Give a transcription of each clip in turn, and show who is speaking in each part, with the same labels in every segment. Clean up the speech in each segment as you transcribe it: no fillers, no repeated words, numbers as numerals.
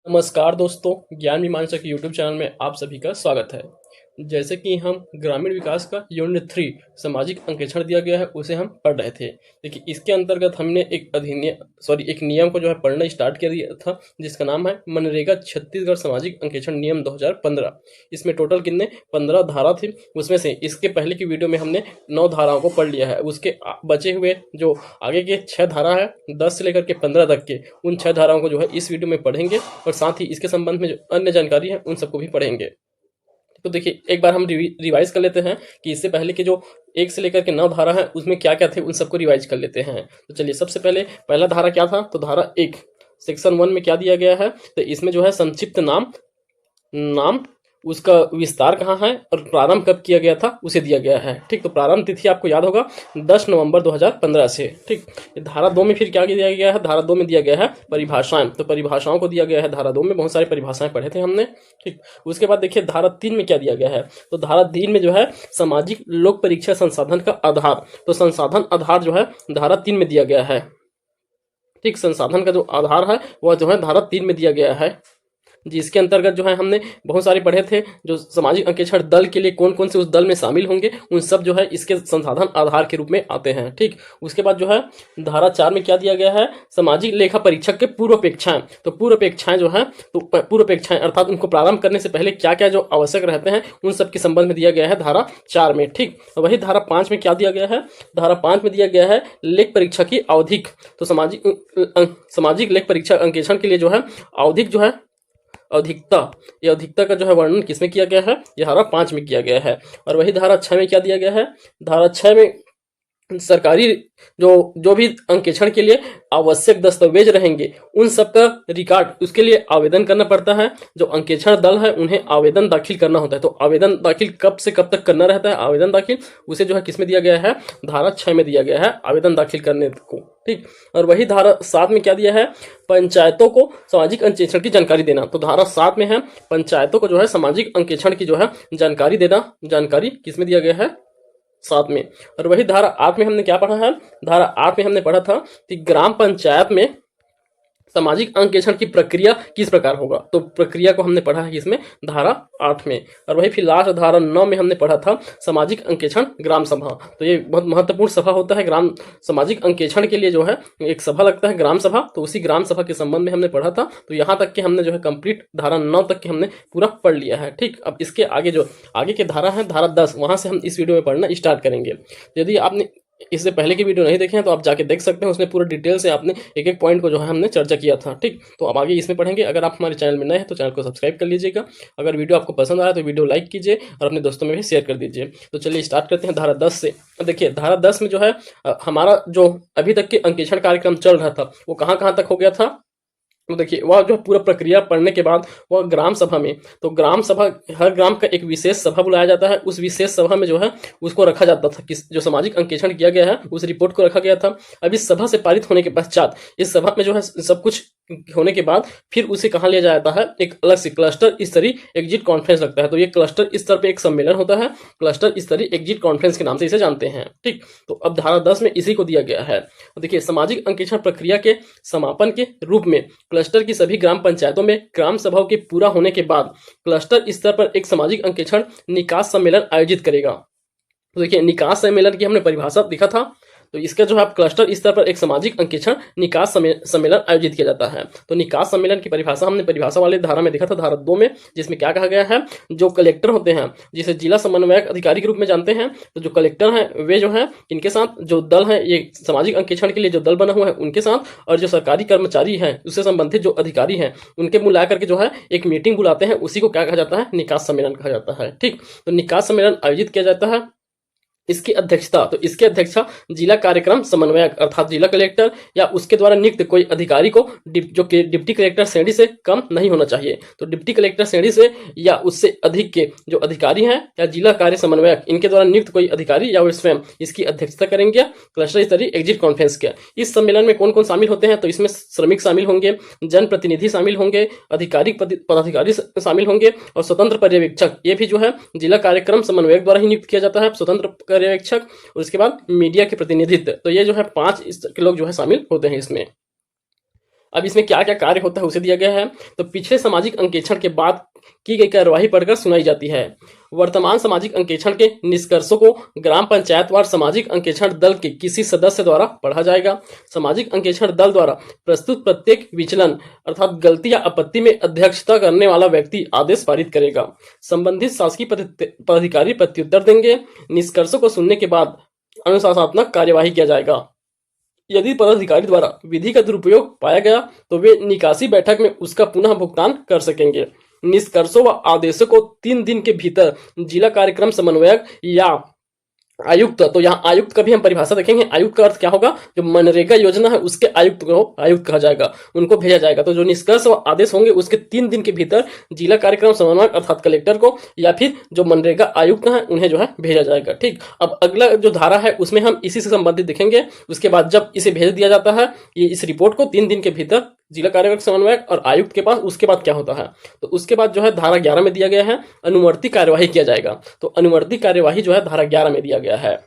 Speaker 1: नमस्कार दोस्तों, ज्ञान मीमांसा के यूट्यूब चैनल में आप सभी का स्वागत है। जैसे कि हम ग्रामीण विकास का यूनिट 3 सामाजिक अंकेक्षण दिया गया है उसे हम पढ़ रहे थे। देखिए, इसके अंतर्गत हमने एक नियम को जो है पढ़ना स्टार्ट कर दिया था, जिसका नाम है मनरेगा छत्तीसगढ़ सामाजिक अंकेक्षण नियम 2015। इसमें टोटल कितने 15 धारा थी। उसमें से इसके पहले की वीडियो में हमने 9 धाराओं को पढ़ लिया है। उसके बचे हुए जो आगे के 6 धारा है, 10 से लेकर के 15 तक के, उन 6 धाराओं को जो है इस वीडियो में पढ़ेंगे और साथ ही इसके संबंध में जो अन्य जानकारी है उन सबको भी पढ़ेंगे। तो देखिए, एक बार हम रिवाइज कर लेते हैं कि इससे पहले के जो 1 से लेकर के 9 धारा है उसमें क्या क्या थे, उन सबको रिवाइज कर लेते हैं। तो चलिए, सबसे पहले पहला धारा क्या था, तो धारा 1 सेक्शन 1 में क्या दिया गया है, तो इसमें जो है संक्षिप्त नाम उसका विस्तार कहाँ है और प्रारंभ कब किया गया था उसे दिया गया है। ठीक, तो प्रारंभ तिथि आपको याद होगा 10 नवंबर 2015 से। ठीक, धारा 2 में फिर क्या दिया गया है, धारा 2 में दिया गया है परिभाषाएं। तो परिभाषाओं को दिया गया है धारा 2 में, बहुत सारी परिभाषाएं पढ़े थे हमने। ठीक, उसके बाद देखिए धारा 3 में क्या दिया गया है, तो धारा 3 में जो है सामाजिक लोक परीक्षा संसाधन का आधार, तो संसाधन आधार जो है धारा 3 में दिया गया है। ठीक, संसाधन का जो आधार है वह जो है धारा 3 में दिया गया है, जिसके अंतर्गत जो है हमने बहुत सारे पढ़े थे। जो सामाजिक अंकेक्षण दल के लिए कौन कौन से उस दल में शामिल होंगे, उन सब जो है इसके संसाधन आधार के रूप में आते हैं। ठीक, उसके बाद जो है धारा 4 में क्या दिया गया है, सामाजिक लेखा परीक्षक के पूर्वापेक्षाएं। तो पूर्वापेक्षाएं जो है, तो पूर्वापेक्षाएं अर्थात उनको प्रारंभ करने से पहले क्या क्या जो आवश्यक रहते हैं उन सब के संबंध में दिया गया है धारा 4 में। ठीक, वही धारा 5 में क्या दिया गया है, धारा 5 में दिया गया है लेख परीक्षा की आवधिक। तो सामाजिक लेख परीक्षा अंकेक्षण के लिए जो है आवधिक जो है अधिकता, ये अधिकता का जो है वर्णन किसमें किया गया है, ये धारा 5 में किया गया है। और वही धारा 6 में क्या दिया गया है, धारा 6 में सरकारी जो भी अंकेक्षण के लिए आवश्यक दस्तावेज रहेंगे उन सब का रिकॉर्ड, उसके लिए आवेदन करना पड़ता है। जो अंकेक्षण दल है उन्हें आवेदन दाखिल करना होता है। तो आवेदन दाखिल कब से कब तक करना रहता है, आवेदन दाखिल उसे जो है किसमें दिया गया है, धारा 6 में दिया गया है आवेदन दाखिल करने को। ठीक, और वही धारा 7 में क्या दिया है, पंचायतों को सामाजिक अंकेक्षण की जानकारी देना। तो धारा 7 में है पंचायतों को जो है सामाजिक अंकेक्षण की जो है जानकारी देना, जानकारी किसमें दिया गया है, 7 में। और वही धारा 8 में हमने क्या पढ़ा है, धारा 8 में हमने पढ़ा था कि ग्राम पंचायत में सामाजिक अंकेक्षण की प्रक्रिया किस प्रकार होगा। तो प्रक्रिया को हमने पढ़ा है इसमें धारा 8 में। और वही फिर लास्ट धारा 9 में हमने पढ़ा था सामाजिक अंकेक्षण ग्राम सभा। तो ये बहुत महत्वपूर्ण सभा होता है, ग्राम सामाजिक अंकेक्षण के लिए जो है एक सभा लगता है ग्राम सभा। तो उसी ग्राम सभा के संबंध में हमने पढ़ा था। तो यहाँ तक के हमने जो है कंप्लीट धारा 9 तक के हमने पूरा पढ़ लिया है। ठीक, अब इसके आगे जो आगे के धारा है धारा 10, वहां से हम इस वीडियो में पढ़ना स्टार्ट करेंगे। यदि आपने इससे पहले की वीडियो नहीं देखे हैं तो आप जाके देख सकते हैं, उसमें पूरा डिटेल से आपने एक एक पॉइंट को जो है हमने चर्चा किया था। ठीक, तो अब आगे इसमें पढ़ेंगे। अगर आप हमारे चैनल में नए हैं तो चैनल को सब्सक्राइब कर लीजिएगा। अगर वीडियो आपको पसंद आया तो वीडियो लाइक कीजिए और अपने दोस्तों में भी शेयर कर दीजिए। तो चलिए स्टार्ट करते हैं धारा 10 से। देखिए धारा 10 में जो है हमारा जो अभी तक के अंकेक्षण कार्यक्रम चल रहा था वो कहाँ कहाँ तक हो गया था। तो देखिए वह जो पूरा प्रक्रिया पढ़ने के बाद वह ग्राम सभा में, तो ग्राम सभा हर ग्राम का एक विशेष सभा बुलाया जाता है। उस विशेष सभा में जो है उसको रखा जाता था, किस जो सामाजिक अंकेक्षण किया गया है उस रिपोर्ट को रखा गया था। अब इस सभा से पारित होने के पश्चात इस सभा में जो है सब कुछ होने के बाद फिर उसे कहाँ लिया जाता है, एक अलग से क्लस्टर स्तरीय एग्जिट कॉन्फ्रेंस लगता है। तो ये क्लस्टर स्तर पे एक सम्मेलन होता है, क्लस्टर स्तरीय एग्जिट कॉन्फ्रेंस के नाम से इसे जानते हैं। ठीक, तो अब धारा 10 में इसी को दिया गया है। देखिए सामाजिक अंकेक्षण प्रक्रिया के समापन के रूप में क्लस्टर की सभी ग्राम पंचायतों में ग्राम सभाओं के पूरा होने के बाद क्लस्टर स्तर पर एक सामाजिक अंकेक्षण निकास सम्मेलन आयोजित करेगा। तो देखिए निकास सम्मेलन की हमने परिभाषा दिखा था। तो इसका जो है क्लस्टर स्तर पर एक सामाजिक अंकेक्षण निकास सम्मेलन आयोजित किया जाता है। तो निकास सम्मेलन की परिभाषा हमने परिभाषा वाले धारा में देखा था, धारा 2 में, जिसमें क्या कहा गया है, जो कलेक्टर होते हैं जिसे जिला समन्वयक अधिकारी के रूप में जानते हैं, तो जो कलेक्टर हैं वे जो है इनके साथ जो दल है, ये सामाजिक अंकेक्षण के लिए जो दल बना हुआ है उनके साथ, और जो सरकारी कर्मचारी हैं उससे संबंधित जो अधिकारी हैं उनके मिला करके जो है एक मीटिंग बुलाते हैं, उसी को क्या कहा जाता है, निकास सम्मेलन कहा जाता है। ठीक, तो निकास सम्मेलन आयोजित किया जाता है। इसकी अध्यक्षता, तो इसकी अध्यक्षता जिला कार्यक्रम समन्वयक अर्थात जिला कलेक्टर या उसके द्वारा नियुक्त कोई अधिकारी को जो कि डिप्टी कलेक्टर श्रेणी से कम नहीं होना चाहिए। तो डिप्टी कलेक्टर श्रेणी से या उससे अधिक के जो अधिकारी हैं या जिला कार्य समन्वयक इनके द्वारा नियुक्त कोई अधिकारी या वे स्वयं इसकी अध्यक्षता करेंगे क्लस्टर स्तरीय एग्जिट कॉन्फ्रेंस के। इस सम्मेलन में कौन कौन शामिल होते हैं, तो इसमें श्रमिक शामिल होंगे, जनप्रतिनिधि शामिल होंगे, आधिकारिक पदाधिकारी शामिल होंगे और स्वतंत्र पर्यवेक्षक, ये भी जो है जिला कार्यक्रम समन्वयक द्वारा ही नियुक्त किया जाता है, स्वतंत्र पर्यवेक्षक, और उसके बाद मीडिया के प्रतिनिधित्व। तो ये जो है 5 लोग जो है शामिल होते हैं इसमें। अब इसमें क्या क्या कार्य होता है उसे दिया गया है। तो पिछले सामाजिक अंकेक्षण के बाद की गई कार्यवाही पढ़कर सुनाई जाती है। वर्तमान सामाजिक अंकेक्षण के निष्कर्षों को ग्राम पंचायत वार सामाजिक अंकेक्षण दल के किसी सदस्य द्वारा पढ़ा जाएगा। सामाजिक अंकेक्षण दल द्वारा प्रस्तुत प्रत्येक विचलन अर्थात गलती या आपत्ति में अध्यक्षता करने वाला व्यक्ति आदेश पारित करेगा। संबंधित शासकीय पदाधिकारी प्रत्युत्तर देंगे। निष्कर्षों को सुनने के बाद अनुशासनात्मक कार्यवाही किया जाएगा। यदि पदाधिकारी द्वारा विधि का दुरुपयोग पाया गया तो वे निकासी बैठक में उसका पुनः भुगतान कर सकेंगे। निष्कर्षों व आदेशों को 3 दिन के भीतर जिला कार्यक्रम समन्वयक या आयुक्त, तो यहाँ आयुक्त का भी हम परिभाषा देखेंगे। आयुक्त का अर्थ क्या होगा, जो मनरेगा योजना है उसके आयुक्त को आयुक्त कहा जाएगा, उनको भेजा जाएगा। तो जो निष्कर्ष और आदेश होंगे उसके 3 दिन के भीतर जिला कार्यक्रम समन्वयक अर्थात कलेक्टर को या फिर जो मनरेगा आयुक्त हैं उन्हें जो है भेजा जाएगा। ठीक, अब अगला जो धारा है उसमें हम इसी से संबंधित देखेंगे। उसके बाद जब इसे भेज दिया जाता है ये इस रिपोर्ट को 3 दिन के भीतर जिला कार्यक्रम समन्वयक और आयुक्त के पास, उसके बाद क्या होता है तो उसके बाद जो है धारा 11 में दिया गया है अनुवर्ती कार्यवाही किया जाएगा। तो अनुवर्ती कार्यवाही जो है धारा 11 में दिया गया है।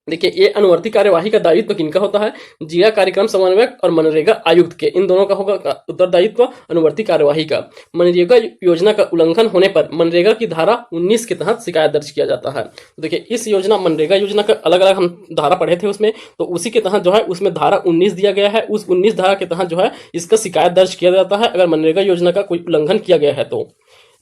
Speaker 1: देखिए ये अनुवर्ती कार्यवाही का दायित्व किनका होता है, जिला कार्यक्रम समन्वयक और मनरेगा आयुक्त के, इन दोनों का होगा उत्तरदायित्व अनुवर्ती कार्यवाही का। मनरेगा योजना का उल्लंघन होने पर मनरेगा की धारा 19 के तहत शिकायत दर्ज किया जाता है। देखिए इस योजना मनरेगा योजना का अलग अलग हम धारा पढ़े थे उसमें, तो उसी के तहत जो है उसमें धारा 19 दिया गया है। उस 19 धारा के तहत जो है इसका शिकायत दर्ज किया जाता है अगर मनरेगा योजना का कोई उल्लंघन किया गया है तो।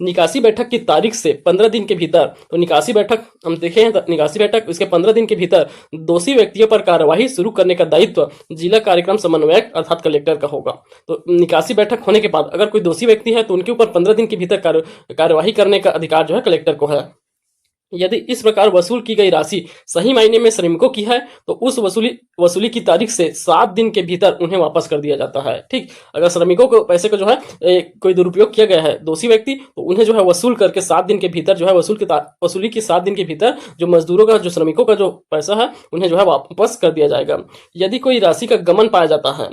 Speaker 1: निकासी बैठक की तारीख से 15 दिन के भीतर, तो निकासी बैठक हम देखे हैं, निकासी बैठक इसके 15 दिन के भीतर दोषी व्यक्तियों पर कार्यवाही शुरू करने का दायित्व जिला कार्यक्रम समन्वयक अर्थात कलेक्टर का होगा। तो निकासी बैठक होने के बाद अगर कोई दोषी व्यक्ति है तो उनके ऊपर 15 दिन के भीतर कार्यवाही करने का अधिकार जो है कलेक्टर को है। यदि इस प्रकार वसूल की गई राशि सही मायने में श्रमिकों की है तो उस वसूली की तारीख से 7 दिन के भीतर उन्हें वापस कर दिया जाता है। ठीक, अगर श्रमिकों को पैसे को जो है कोई दुरुपयोग किया गया है दोषी व्यक्ति, तो उन्हें जो है वसूल करके 7 दिन के भीतर जो है वसूली की 7 दिन के भीतर जो मजदूरों का जो श्रमिकों का जो पैसा है उन्हें जो है वापस कर दिया जाएगा। यदि कोई राशि का गमन पाया जाता है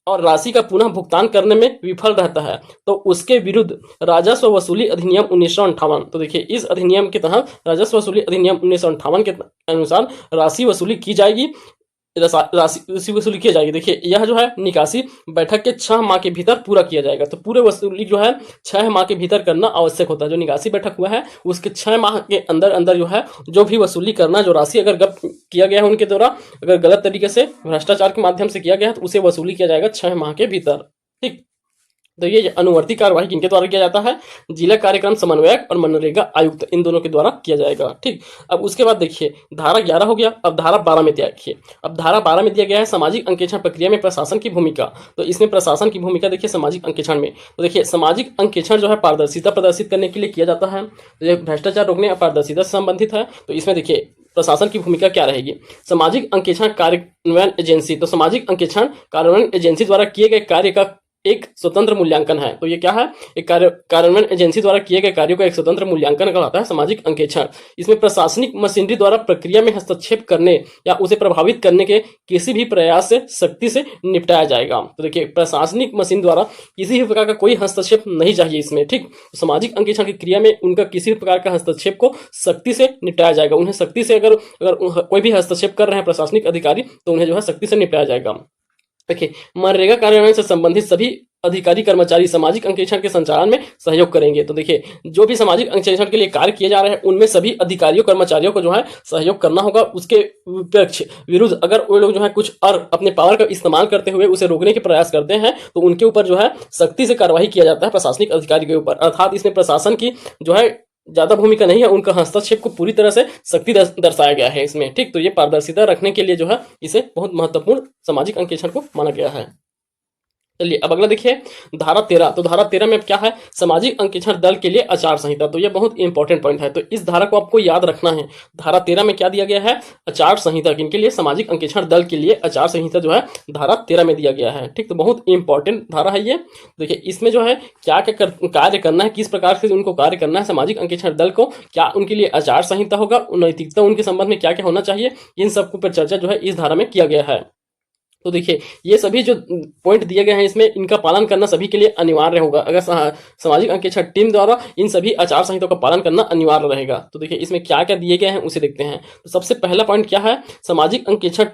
Speaker 1: और राशि का पुनः भुगतान करने में विफल रहता है तो उसके विरुद्ध राजस्व वसूली अधिनियम 1958, तो देखिए इस अधिनियम के तहत राजस्व वसूली अधिनियम 1958 के अनुसार राशि वसूली की जाएगी। राशि वसूली की जाएगी। देखिए यह जो है निकासी बैठक के 6 माह के भीतर पूरा किया जाएगा। तो पूरे वसूली जो है 6 माह के भीतर करना आवश्यक होता है। जो निकासी बैठक हुआ है उसके 6 माह के अंदर अंदर जो है जो भी वसूली करना, जो राशि अगर गलत किया गया है उनके द्वारा, अगर गलत तरीके से भ्रष्टाचार के माध्यम से किया गया है तो उसे वसूली किया जाएगा 6 माह के भीतर। ठीक, तो ये अनुवर्ती कार्यवाही किनके द्वारा किया जाता है, जिला कार्यक्रम समन्वयक और मनरेगा आयुक्त, इन दोनों के द्वारा किया जाएगा। ठीक, अब उसके बाद देखिए धारा 11 हो गया, अब धारा 12 में देखिए, अब धारा 12 में दिया गया है सामाजिक अंकेक्षण प्रक्रिया में प्रशासन की भूमिका। तो इसमें प्रशासन की भूमिका देखिए सामाजिक अंकेक्षण में, तो देखिए सामाजिक अंकेक्षण जो है पारदर्शिता प्रदर्शित करने के लिए किया जाता है, तो ये भ्रष्टाचार रोकने और पारदर्शिता से संबंधित है। तो इसमें देखिए प्रशासन की भूमिका क्या रहेगी, सामाजिक अंकेक्षण कार्यान्वयन एजेंसी, तो सामाजिक अंकेक्षण कार्यान्वयन एजेंसी द्वारा किए गए कार्य का एक स्वतंत्र मूल्यांकन है। तो ये क्या है, एक कार्यान्वयन एजेंसी द्वारा किए गए कार्यों का एक स्वतंत्र मूल्यांकन कहलाता है सामाजिक अंकेक्षण। इसमें प्रशासनिक मशीनरी द्वारा प्रक्रिया में हस्तक्षेप करने या उसे प्रभावित करने के किसी भी प्रयास से सख्ती से निपटाया जाएगा। तो देखिए प्रशासनिक मशीन द्वारा किसी भी प्रकार का कोई हस्तक्षेप नहीं चाहिए इसमें। ठीक, तो सामाजिक अंकेक्षण की क्रिया में उनका किसी भी प्रकार का हस्तक्षेप को सख्ती से निपटाया जाएगा। उन्हें सख्ती से अगर कोई भी हस्तक्षेप कर रहे हैं प्रशासनिक अधिकारी तो उन्हें जो है सख्ती से निपटाया जाएगा। देखिए मनरेगा कार्यान्वयन से संबंधित सभी अधिकारी कर्मचारी सामाजिक अंकेक्षण के संचालन में सहयोग करेंगे। तो देखिए जो भी सामाजिक अंकेक्षण के लिए कार्य किए जा रहे हैं उनमें सभी अधिकारियों कर्मचारियों को जो है सहयोग करना होगा। उसके विरुद्ध अगर वो लोग जो है कुछ और अपने पावर का इस्तेमाल करते हुए उसे रोकने के प्रयास करते हैं तो उनके ऊपर जो है सख्ती से कार्रवाई किया जाता है प्रशासनिक अधिकारी के ऊपर। अर्थात इसमें प्रशासन की जो है ज्यादा भूमिका नहीं है, उनका हस्तक्षेप को पूरी तरह से सख्ती दर्शाया गया है इसमें। ठीक, तो ये पारदर्शिता रखने के लिए जो है इसे बहुत महत्वपूर्ण सामाजिक अंकेक्षण को माना गया है। चलिए अब अगला देखिए धारा 13। तो धारा 13 में क्या है, सामाजिक अंकेक्षण दल के लिए आचार संहिता। तो ये बहुत इंपॉर्टेंट पॉइंट है, तो इस धारा को आपको याद रखना है। धारा 13 में क्या दिया गया है, आचार संहिता किनके लिए, सामाजिक अंकेक्षण दल के लिए आचार संहिता जो है धारा 13 में दिया गया है। ठीक, तो बहुत इंपॉर्टेंट धारा है ये। देखिए इसमें जो है क्या क्या कार्य करना है, किस प्रकार से उनको कार्य करना है सामाजिक अंकेक्षण दल को, क्या उनके लिए आचार संहिता होगा, नैतिकता उनके संबंध में क्या क्या होना चाहिए, इन सबको पर चर्चा जो है इस धारा में किया गया है। तो देखिए ये सभी जो पॉइंट दिए गए हैं इसमें इनका पालन करना सभी के लिए अनिवार्य होगा। अगर सामाजिक अंकेक्षण टीम द्वारा इन सभी आचार संहिता का पालन करना अनिवार्य रहेगा। तो देखिए इसमें क्या क्या दिए गए हैं उसे देखते हैं। तो सबसे पहला पॉइंट क्या है, सामाजिक अंकेक्षण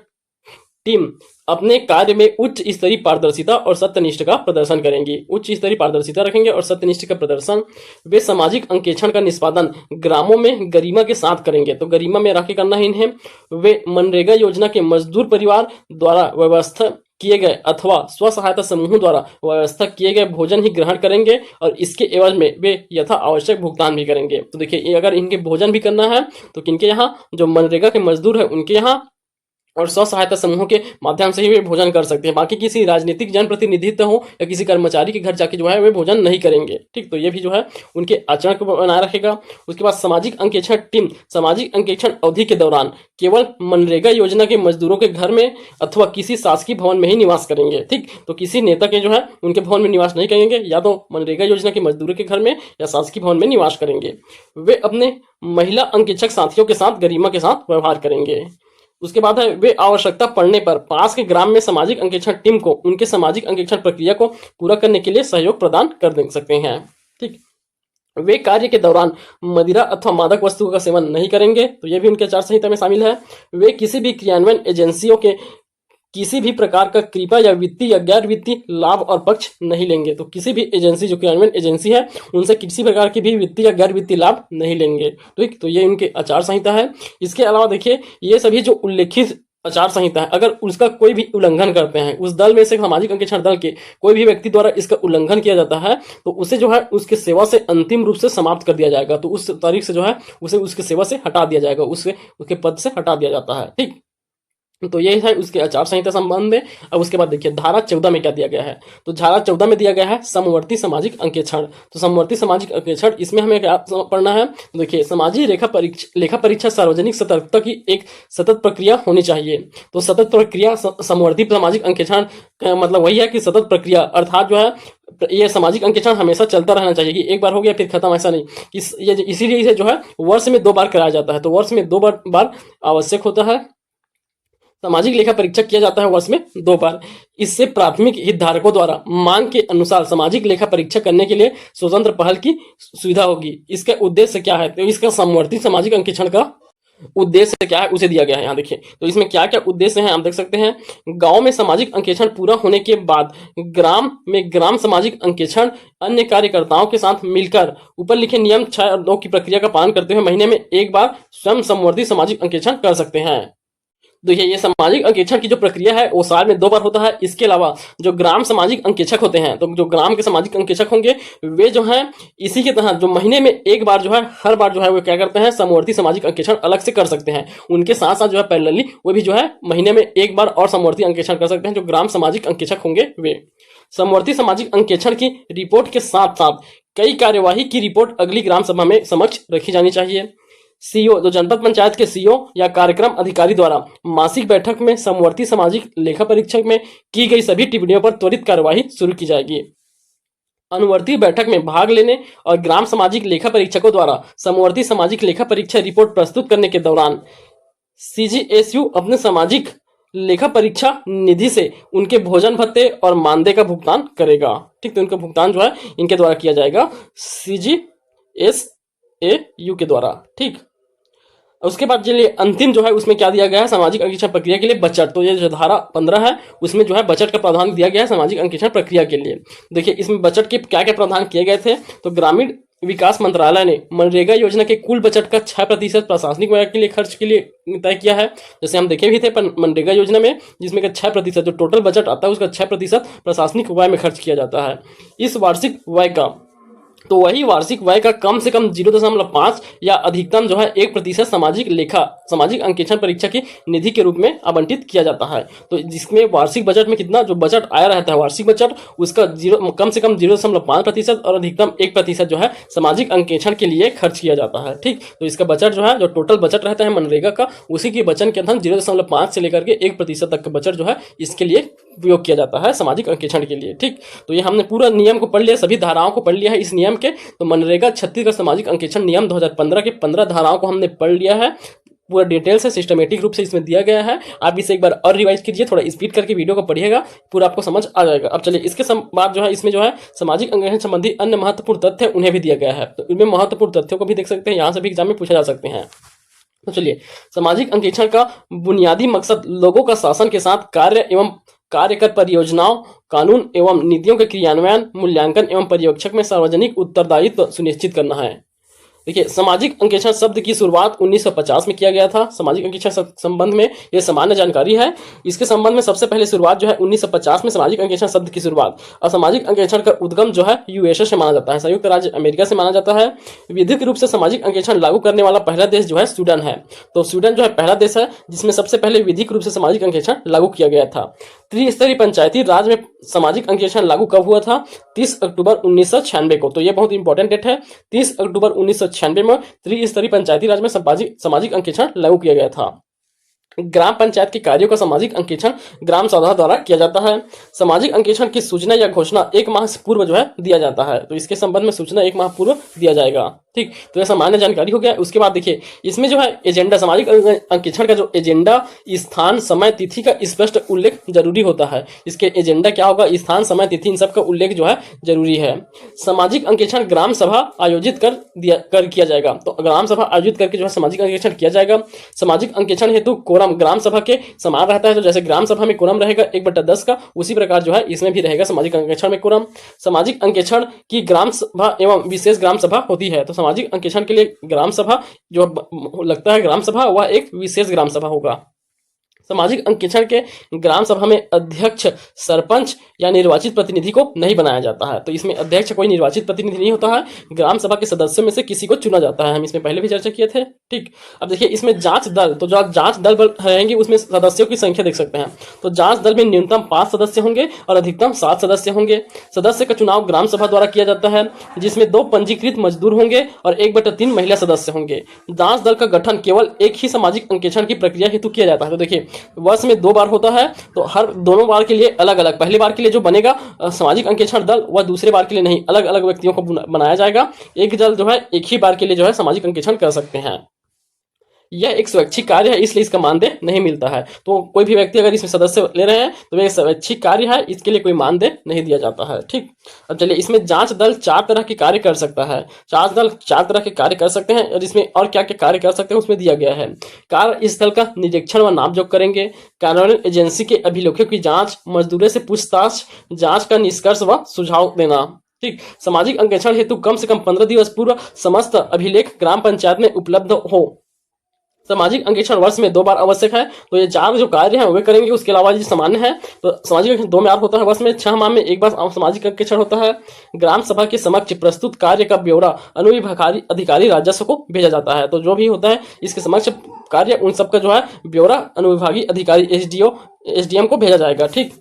Speaker 1: टीम अपने कार्य में उच्च स्तरीय पारदर्शिता और सत्यनिष्ठ का प्रदर्शन करेंगी। उच्च स्तरीय पारदर्शिता रखेंगे और सत्यनिष्ठ का प्रदर्शन। वे सामाजिक अंकेक्षण का निष्पादन ग्रामों में गरिमा के साथ करेंगे। तो गरिमा में रख के करना है इन्हें। वे मनरेगा योजना के मजदूर परिवार द्वारा व्यवस्था किए गए अथवा स्व सहायता समूह द्वारा व्यवस्था किए गए भोजन ही ग्रहण करेंगे और इसके एवज में वे यथा आवश्यक भुगतान भी करेंगे। तो देखिए, अगर इनके भोजन भी करना है तो किनके यहाँ, जो मनरेगा के मजदूर है उनके यहाँ और स्व सहायता समूहों के माध्यम से ही वे भोजन कर सकते हैं। बाकी किसी राजनीतिक जनप्रतिनिधित्व हो या किसी कर्मचारी के घर जाके जो है वे भोजन नहीं करेंगे। ठीक, तो ये भी जो है उनके आचरण को बनाए रखेगा। उसके बाद सामाजिक अंकेक्षण टीम सामाजिक अंकेक्षण अवधि के दौरान केवल मनरेगा योजना के मजदूरों के घर में अथवा किसी शासकीय भवन में ही निवास करेंगे। ठीक, तो किसी नेता के जो है उनके भवन में निवास नहीं करेंगे, या तो मनरेगा योजना के मजदूरों के घर में या शासकीय भवन में निवास करेंगे। वे अपने महिला अंकेक्षक साथियों के साथ गरिमा के साथ व्यवहार करेंगे। उसके बाद है, वे आवश्यकता पड़ने पर पास के ग्राम में सामाजिक अंकेक्षण टीम को उनके सामाजिक अंकेक्षण प्रक्रिया को पूरा करने के लिए सहयोग प्रदान कर दे सकते हैं। ठीक, वे कार्य के दौरान मदिरा अथवा मादक वस्तुओं का सेवन नहीं करेंगे। तो ये भी उनके आचार संहिता में शामिल है। वे किसी भी क्रियान्वयन एजेंसियों के किसी भी प्रकार का कृपा या वित्तीय या गैर वित्तीय लाभ और पक्ष नहीं लेंगे। तो किसी भी एजेंसी, जो क्रियान्वयन एजेंसी है, उनसे किसी प्रकार की भी वित्तीय या गैर वित्तीय लाभ नहीं लेंगे। ठीक, तो ये इनके आचार संहिता है। इसके अलावा देखिए, ये सभी जो उल्लेखित आचार संहिता है, अगर उसका कोई भी उल्लंघन करते हैं, उस दल में से सामाजिक अंकेक्षण दल के कोई भी व्यक्ति द्वारा इसका उल्लंघन किया जाता है, तो उसे जो है उसके सेवा से अंतिम रूप से समाप्त कर दिया जाएगा। तो उस तारीख से जो है उसे उसके सेवा से हटा दिया जाएगा, उसके पद से हटा दिया जाता है। ठीक, तो ये है उसके आचार संहिता संबंध में। अब उसके बाद देखिए धारा 14 में क्या दिया गया है। तो धारा 14 में दिया गया है समवर्ती सामाजिक अंकेक्षण। तो समवर्ती सामाजिक अंकेक्षण, इसमें हमें क्या पढ़ना है। तो देखिए, सामाजिक लेखा परीक्षा सार्वजनिक सतर्कता की एक सतत प्रक्रिया होनी चाहिए। तो सतत प्रक्रिया समवर्ती सामाजिक अंकेक्षण का मतलब वही है कि सतत प्रक्रिया, अर्थात जो है ये सामाजिक अंकेक्षण हमेशा चलता रहना चाहिए कि एक बार हो गया फिर खत्म, ऐसा नहीं। इसीलिए इसे जो है वर्ष में 2 बार कराया जाता है। तो वर्ष में 2 बार आवश्यक होता है। सामाजिक लेखा परीक्षा किया जाता है वर्ष में 2 बार। इससे प्राथमिक हितधारकों द्वारा मांग के अनुसार सामाजिक लेखा परीक्षा करने के लिए स्वतंत्र पहल की सुविधा होगी। इसका उद्देश्य क्या है, तो इसका समवर्ती सामाजिक अंकेक्षण का उद्देश्य क्या है उसे दिया गया है। यहाँ देखिए, तो इसमें क्या क्या उद्देश्य हैं आप देख सकते हैं। गांव में सामाजिक अंकेक्षण पूरा होने के बाद ग्राम में ग्राम सामाजिक अंकेक्षण अन्य कार्यकर्ताओं के साथ मिलकर ऊपर लिखे नियम 6 और 9 की प्रक्रिया का पालन करते हुए महीने में 1 बार स्वयं समवर्ती सामाजिक अंकेक्षण कर सकते हैं। देखिए, ये सामाजिक अंकेक्षण की जो प्रक्रिया है वो साल में 2 बार होता है। इसके अलावा जो ग्राम सामाजिक अंकेक्षक होते हैं, तो जो ग्राम के सामाजिक अंकेक्षक होंगे वे जो है इसी के तहत जो महीने में 1 बार जो है हर बार जो है वो क्या करते हैं, समवर्ती सामाजिक अंकेक्षण अलग से कर सकते हैं। उनके साथ साथ जो है पैरेलली वो भी जो है महीने में 1 बार और समवर्ती अंकेक्षण कर सकते हैं। जो ग्राम सामाजिक अंकेक्षक होंगे वे समवर्ती सामाजिक अंकेक्षण की रिपोर्ट के साथ साथ कई कार्यवाही की रिपोर्ट अगली ग्राम सभा में समक्ष रखी जानी चाहिए। सीओ, जो जनपद पंचायत के सीओ या कार्यक्रम अधिकारी द्वारा मासिक बैठक में समवर्ती सामाजिक लेखा परीक्षक में की गई सभी टिप्पणियों पर त्वरित कार्यवाही शुरू की जाएगी। अनुवर्ती बैठक में भाग लेने और ग्राम सामाजिक लेखा परीक्षकों द्वारा समवर्ती सामाजिक लेखा परीक्षा रिपोर्ट प्रस्तुत करने के दौरान सीजीएसयू अपने सामाजिक लेखा परीक्षा निधि से उनके भोजन भत्ते और मानदेय का भुगतान करेगा। ठीक, तो इनका भुगतान जो है इनके द्वारा किया जाएगा, सीजीएसयू के द्वारा। ठीक, उसके बाद चलिए अंतिम जो है उसमें क्या दिया गया है, सामाजिक अंकेक्षण प्रक्रिया के लिए बजट। तो ये जो धारा 15 है उसमें जो है बजट का प्रावधान दिया गया है सामाजिक अंकेक्षण प्रक्रिया के लिए। देखिए, इसमें बजट के क्या क्या प्रावधान किए गए थे। तो ग्रामीण विकास मंत्रालय ने मनरेगा योजना के कुल बजट का 6% प्रशासनिक व्यय के लिए खर्च के लिए तय किया है। जैसे हम देखे भी थे मनरेगा योजना में, जिसमें का 6% जो टोटल बजट आता है उसका 6% प्रशासनिक व्यय में खर्च किया जाता है। इस वार्षिक व्यय का, तो वही वार्षिक व्यय का कम से कम 0.5 या अधिकतम जो है 1% सामाजिक अंकेक्षण परीक्षा की निधि के रूप में आवंटित किया जाता है। तो जिसमें वार्षिक बजट में कितना जो बजट आया रहता है वार्षिक बजट, उसका कम से कम 0.5% और अधिकतम 1% जो है सामाजिक अंकेक्षण के लिए खर्च किया जाता है। ठीक, तो इसका बजट जो है, जो टोटल बजट रहता है मनरेगा का, उसी के बचत के अंदर 0.5 से लेकर के 1% तक का बजट जो है इसके लिए उपयोग किया जाता है सामाजिक अंकेक्षण के लिए। ठीक, तो ये हमने पूरा नियम को पढ़ लिया, सभी धाराओं को पढ़ लिया है इस नियम के। तो मनरेगा छत्तीसगढ़ सामाजिक अंकेक्षण नियम 2015 के 15 धाराओं को हमने पढ़ लिया है, पूरा डिटेल से सिस्टमेटिक रूप से इसमें दिया गया है। आप इसे एक बार और रिवाइज कीजिए, थोड़ा स्पीड करके वीडियो को पढ़िएगा, पूरा आपको समझ आ जाएगा। अब चलिए इसके बाद जो है इसमें जो है सामाजिक अंकेक्षण संबंधी अन्य महत्वपूर्ण तथ्य उन्हें भी दिया गया है। तो इनमें महत्वपूर्ण तथ्यों को भी देख सकते हैं, यहाँ से भी एग्जाम में पूछा जा सकते हैं। तो चलिए, सामाजिक अंकेक्षण का बुनियादी मकसद लोगों का शासन के साथ कार्य एवं कार्यकर परियोजनाओं, कानून एवं नीतियों के क्रियान्वयन, मूल्यांकन एवं पर्यवेक्षक में सार्वजनिक उत्तरदायित्व सुनिश्चित करना है। देखिए, सामाजिक अंकेक्षण शब्द की शुरुआत 1950 में किया गया था। सामाजिक अंकेक्षण संबंध में ये सामान्य जानकारी है। इसके संबंध में सबसे पहले शुरुआत जो है 1950 में सामाजिक अंकेक्षण शब्द की शुरुआत, और सामाजिक अंकेक्षण का उद्गम जो है यूएसए से माना जाता है, संयुक्त राज्य अमेरिका से माना जाता है। विधिक रूप से सामाजिक अंकेक्षण लागू करने वाला पहला देश जो है स्वीडन है। तो स्वीडन जो है पहला देश है जिसमें सबसे पहले विधिक रूप से सामाजिक अंकेक्षण लागू किया गया था। त्रिस्तरीय पंचायती राज में सामाजिक अंकेक्षण लागू कब हुआ था? 30 अक्टूबर 1996 को। तो ये बहुत इंपॉर्टेंट डेट है। 30 अक्टूबर 1996 में त्रिस्तरीय पंचायती राज में सामाजिक अंकेक्षण लागू किया गया था। ग्राम पंचायत के कार्यों का सामाजिक अंकेक्षण ग्राम सभा द्वारा किया जाता है। सामाजिक अंकेक्षण की सूचना या घोषणा 1 माह से पूर्व जो है दिया जाता है। तो इसके संबंध में सूचना 1 माह पूर्व दिया जाएगा। ठीक, तो यह सामान्य जानकारी हो गया। उसके बाद देखिए, इसमें जो है एजेंडा, सामाजिक अंकेक्षण का जो एजेंडा, स्थान, समय, तिथि का स्पष्ट उल्लेख जरूरी होता है। इसके एजेंडा क्या होगा? स्थान, समय, तिथि, इन सब का उल्लेख जो है जरूरी है। सामाजिक अंकेक्षण ग्राम सभा आयोजित कर किया जाएगा। तो ग्राम सभा आयोजित करके जो है सामाजिक अंकेक्षण किया जाएगा। सामाजिक अंकेक्षण हेतु कोरम ग्राम सभा के समान रहता है। तो जैसे ग्राम सभा में कोरम रहेगा 1/10 का, उसी प्रकार जो है इसमें भी रहेगा सामाजिक अंकेक्षण में कोरम। सामाजिक अंकेक्षण की ग्राम सभा एवं विशेष ग्राम सभा होती है। तो सामाजिक अंकेक्षण के लिए ग्राम सभा जो लगता है, ग्राम सभा, वह एक विशेष ग्राम सभा होगा। सामाजिक अंकेक्षण के ग्राम सभा में अध्यक्ष, सरपंच या निर्वाचित प्रतिनिधि को नहीं बनाया जाता है। तो इसमें अध्यक्ष कोई निर्वाचित प्रतिनिधि नहीं होता है, ग्राम सभा के सदस्यों में से किसी को चुना जाता है। हम इसमें पहले भी चर्चा किए थे। ठीक, अब देखिए इसमें जांच दल, तो जो जांच दल रहेंगे उसमें सदस्यों की संख्या देख सकते हैं। तो जांच दल में न्यूनतम 5 सदस्य होंगे और अधिकतम 7 सदस्य होंगे। सदस्य का चुनाव ग्राम सभा द्वारा किया जाता है, जिसमें 2 पंजीकृत मजदूर होंगे और 1/3 महिला सदस्य होंगे। जांच दल का गठन केवल एक ही सामाजिक अंकेक्षण की प्रक्रिया हेतु किया जाता है। तो देखिए, वर्ष में 2 बार होता है। तो हर दोनों बार के लिए अलग अलग, पहली बार के लिए जो बनेगा सामाजिक अंकेक्षण दल, वह दूसरे बार के लिए नहीं, अलग अलग व्यक्तियों को बनाया जाएगा। एक दल जो है एक ही बार के लिए जो है सामाजिक अंकेक्षण कर सकते हैं। यह एक स्वैच्छिक कार्य है, इसलिए इसका मानदेय नहीं मिलता है। तो कोई भी व्यक्ति अगर इसमें सदस्य ले रहे हैं तो यह स्वैच्छिक कार्य है, इसके लिए कोई मानदेय नहीं दिया जाता है। ठीक, अब चलिए, इसमें जांच दल 4 तरह के कार्य कर सकता है। जांच दल 4 तरह के कार्य कर सकते हैं और इसमें और क्या क्या कार्य कर सकते हैं उसमें दिया गया है। कार्य स्थल का निरीक्षण व नापजोख करेंगे, कार्यान्वयन एजेंसी के अभिलेखों की जांच, मजदूरों से पूछताछ, जांच का निष्कर्ष व सुझाव देना। ठीक, सामाजिक अंकेक्षण हेतु कम से कम 15 दिवस पूर्व समस्त अभिलेख ग्राम पंचायत में उपलब्ध हो। सामाजिक अंकेक्षण वर्ष में 2 बार आवश्यक है। तो ये 4 जो कार्य हैं वे करेंगे। उसके अलावा जो सामान्य है, तो सामाजिक अंकेक्षण 2 बार होता है वर्ष में, 6 माह में 1 बार सामाजिक अंकेक्षण होता है। ग्राम सभा के समक्ष प्रस्तुत कार्य का ब्यौरा अनुविभागीय अधिकारी राजस्व को भेजा जाता है। तो जो भी होता है इसके समक्ष कार्य, उन सबका जो है ब्यौरा अनुविभागीय अधिकारी एसडीएम को भेजा जाएगा। ठीक,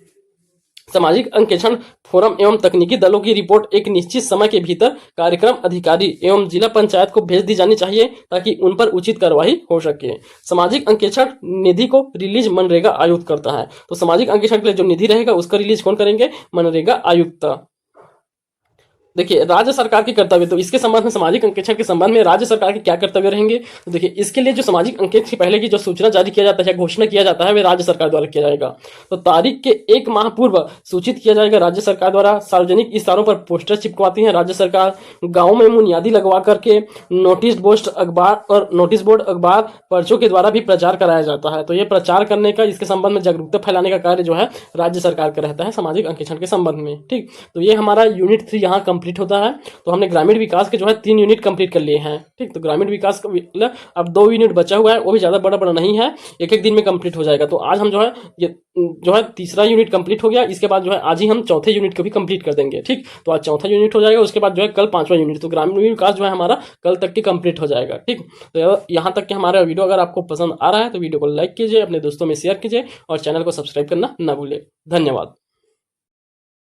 Speaker 1: सामाजिक अंकेक्षण फोरम एवं तकनीकी दलों की रिपोर्ट एक निश्चित समय के भीतर कार्यक्रम अधिकारी एवं जिला पंचायत को भेज दी जानी चाहिए ताकि उन पर उचित कार्रवाई हो सके। सामाजिक अंकेक्षण निधि को रिलीज मनरेगा आयुक्त करता है। तो सामाजिक अंकेक्षण के लिए जो निधि रहेगा उसका रिलीज कौन करेंगे? मनरेगा आयुक्त। देखिए, राज्य सरकार के कर्तव्य, तो इसके संबंध में सामाजिक अंकेक्षण के संबंध में राज्य सरकार के क्या कर्तव्य रहेंगे? तो देखिए, इसके लिए जो सामाजिक अंकेक्षण पहले की जो सूचना जारी किया जाता है, घोषणा किया जाता है, वे राज्य सरकार द्वारा किया जाएगा। तो तारीख के 1 माह पूर्व सूचित किया जाएगा राज्य सरकार द्वारा। सार्वजनिक स्थानों पर पोस्टर चिपकवाती है राज्य सरकार। गाँव में बुनियादी लगवा करके नोटिस बोर्ड अखबार पर्चों के द्वारा भी प्रचार कराया जाता है। तो ये प्रचार करने का, इसके संबंध में जागरूकता फैलाने का कार्य जो है राज्य सरकार का रहता है सामाजिक अंकेक्षण के संबंध में। ठीक, तो ये हमारा यूनिट 3 यहाँ कंप्लीट होता है। तो हमने ग्रामीण विकास के जो है 3 यूनिट कंप्लीट कर लिए हैं। ठीक, तो ग्रामीण विकास का अब 2 यूनिट बचा हुआ है, वो भी ज्यादा बड़ा नहीं है, एक दिन में कंप्लीट हो जाएगा। तो आज हम जो है ये जो है तीसरा यूनिट कंप्लीट हो गया। इसके बाद जो है आज ही हम चौथे यूनिट को भी कंप्लीट कर देंगे। ठीक, तो आज चौथा यूनिट हो जाएगा, उसके बाद जो है कल 5वां यूनिट। तो ग्रामीण विकास जो है हमारा कल तक की कंप्लीट हो जाएगा। ठीक, तो यहाँ तक कि हमारा वीडियो अगर आपको पसंद आ रहा है तो वीडियो को लाइक कीजिए, अपने दोस्तों में शेयर कीजिए और चैनल को सब्सक्राइब करना ना भूले। धन्यवाद।